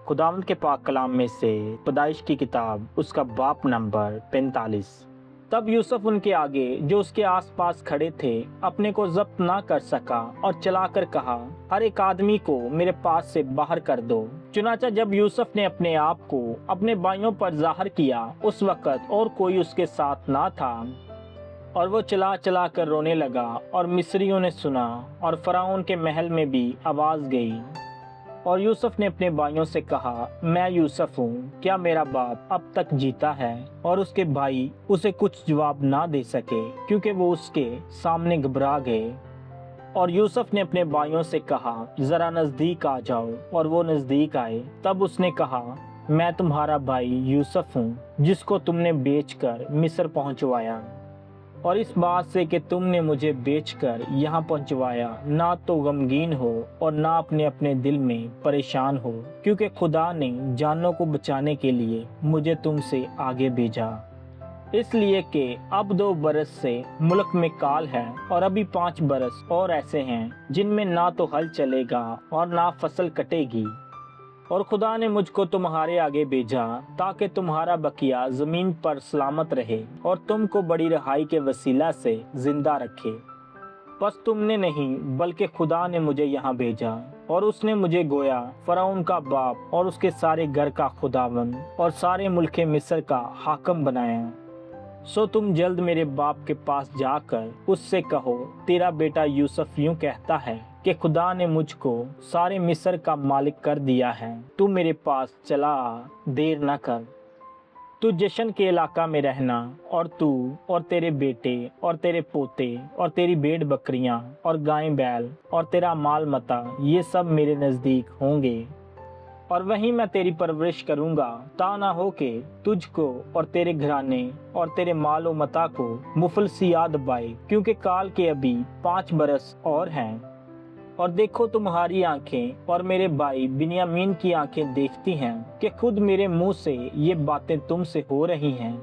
खुदावंद के पाक कलाम में से पैदाइश की किताब उसका बाप नंबर 45। तब यूसुफ उनके आगे जो उसके आसपास खड़े थे अपने को जब्त ना कर सका और चलाकर कहा, हर एक आदमी को मेरे पास से बाहर कर दो। चुनाचा जब यूसुफ ने अपने आप को अपने भाइयों पर जाहिर किया उस वक्त और कोई उसके साथ ना था, और वो चला चला कर रोने लगा। और मिस्रियों ने सुना और फराउन के महल में भी आवाज़ गई। और यूसुफ ने अपने भाइयों से कहा, मैं यूसुफ हूँ, क्या मेरा बाप अब तक जीता है? और उसके भाई उसे कुछ जवाब ना दे सके क्योंकि वो उसके सामने घबरा गए। और यूसुफ ने अपने भाइयों से कहा, जरा नजदीक आ जाओ। और वो नजदीक आए। तब उसने कहा, मैं तुम्हारा भाई यूसुफ हूँ जिसको तुमने बेचकर मिस्र पहुँचवाया। और इस बात से कि तुमने मुझे बेचकर यहाँ पहुँचवाया ना तो गमगीन हो और ना अपने अपने दिल में परेशान हो, क्योंकि खुदा ने जानों को बचाने के लिए मुझे तुमसे आगे भेजा। इसलिए कि अब 2 बरस से मुल्क में काल है और अभी 5 बरस और ऐसे हैं जिनमें ना तो हल चलेगा और ना फसल कटेगी। और खुदा ने मुझको तुम्हारे आगे भेजा ताकि तुम्हारा बकिया जमीन पर सलामत रहे और तुमको बड़ी रहाई के वसीला से जिंदा रखे। बस तुमने नहीं बल्कि खुदा ने मुझे यहाँ भेजा, और उसने मुझे गोया फराउन का बाप और उसके सारे घर का खुदावन और सारे मुल्क मिस्र का हाकम बनाया। सो तुम जल्द मेरे बाप के पास जाकर उससे कहो, तेरा बेटा यूसुफ यूं कहता है कि खुदा ने मुझको सारे मिस्र का मालिक कर दिया है। तू मेरे पास चला आ, देर न कर। तू जशन के इलाका में रहना, और तू और तेरे बेटे और तेरे पोते और तेरी भेड़ बकरियां और गायें बैल और तेरा माल मता ये सब मेरे नज़दीक होंगे। और वहीं मैं तेरी परवरिश करूंगा, ता ना हो कि तुझको और तेरे घराने और तेरे मालो मता को मुफल सी याद आए, क्योंकि काल के अभी 5 बरस और हैं। और देखो तुम्हारी आंखें और मेरे भाई बिन्यामीन की आंखें देखती हैं कि खुद मेरे मुंह से ये बातें तुमसे हो रही हैं।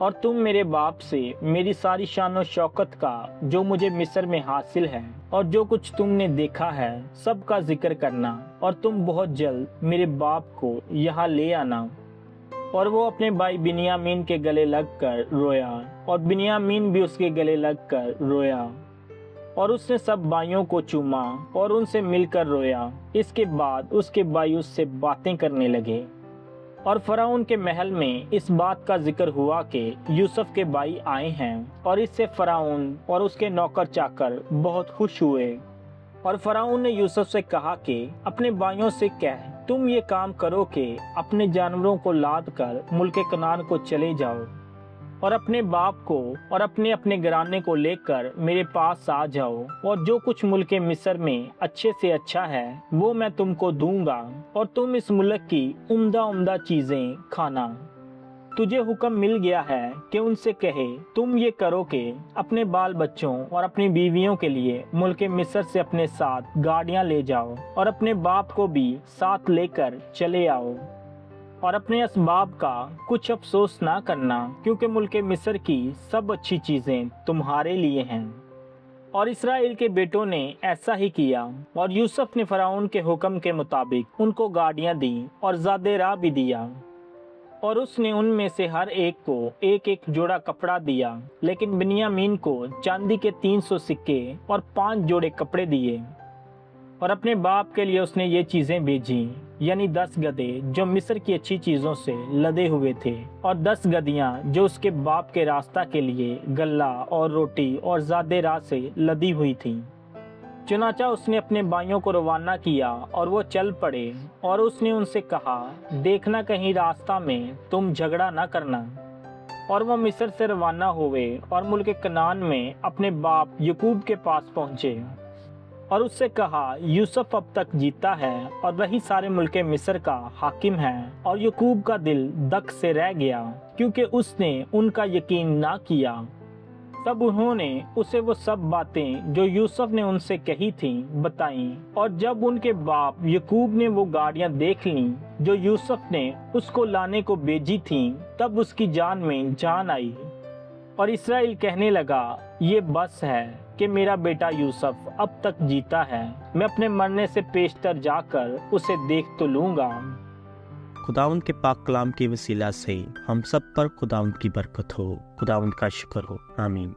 और तुम मेरे बाप से मेरी सारी शान शौकत का जो मुझे मिस्र में हासिल है और जो कुछ तुमने देखा है सब का जिक्र करना, और तुम बहुत जल्द मेरे बाप को यहाँ ले आना। और वो अपने भाई बिन्यामीन के गले लगकर रोया, और बिन्यामीन भी उसके गले लगकर रोया। और उसने सब भाइयों को चूमा और उनसे मिलकर रोया। इसके बाद उसके भाई उससे बातें करने लगे। और फराउन के महल में इस बात का जिक्र हुआ कि यूसुफ के भाई आए हैं, और इससे फराउन और उसके नौकर चाकर बहुत खुश हुए। और फराउन ने यूसुफ से कहा कि अपने भाइयों से कह, तुम ये काम करो कि अपने जानवरों को लाद कर मुल्क कनान को चले जाओ, और अपने बाप को और अपने अपने घराने को लेकर मेरे पास आ जाओ। और जो कुछ मुल्क मिस्र में अच्छे से अच्छा है वो मैं तुमको दूंगा, और तुम इस मुल्क की उम्दा उम्दा चीजें खाना। तुझे हुक्म मिल गया है कि उनसे कहे, तुम ये करो कि अपने बाल बच्चों और अपनी बीवियों के लिए मुल्क मिस्र से अपने साथ गाड़ियां ले जाओ, और अपने बाप को भी साथ लेकर चले आओ। और अपने असबाब का कुछ अफसोस ना करना, क्योंकि मुल्क मिस्र की सब अच्छी चीजें तुम्हारे लिए हैं। और इस्राएल के बेटों ने ऐसा ही किया। और यूसुफ ने फराउन के हुक्म के मुताबिक उनको गाड़ियां दी और ज़ादे राह भी दिया। और उसने उनमें से हर एक को एक एक जोड़ा कपड़ा दिया, लेकिन बिन्यामीन को चांदी के 300 सिक्के और 5 जोड़े कपड़े दिए। और अपने बाप के लिए उसने ये चीजें भेजी, यानी 10 गधे जो मिस्र की अच्छी चीजों से लदे हुए थे, और 10 गधियां जो उसके बाप के रास्ता के लिए गल्ला और रोटी और ज़ादे राह से लदी हुई थी। चुनाचा उसने अपने भाइयों को रवाना किया और वो चल पड़े। और उसने उनसे कहा, देखना कहीं रास्ता में तुम झगड़ा न करना। और वो मिस्र से रवाना हुए और मुल्क कनान में अपने बाप यकूब के पास पहुँचे। और उससे कहा, यूसुफ अब तक जीता है और वही सारे मुल्क मिस्र का हाकिम है। और यकूब का दिल दक से रह गया, क्योंकि उसने उनका यकीन ना किया। तब उन्होंने उसे वो सब बातें जो यूसुफ ने उनसे कही थी बताईं। और जब उनके बाप यकूब ने वो गाड़ियां देख लीं जो यूसुफ ने उसको लाने को भेजी थीं, तब उसकी जान में जान आई। और इस्राएल कहने लगा, ये बस है कि मेरा बेटा यूसुफ अब तक जीता है। मैं अपने मरने से पेशतर जाकर उसे देख तो लूंगा। خداوند کے پاک کلام کے وسیلہ سے ہم سب پر خداوند کی برکت ہو، خداوند کا شکر ہو، آمین۔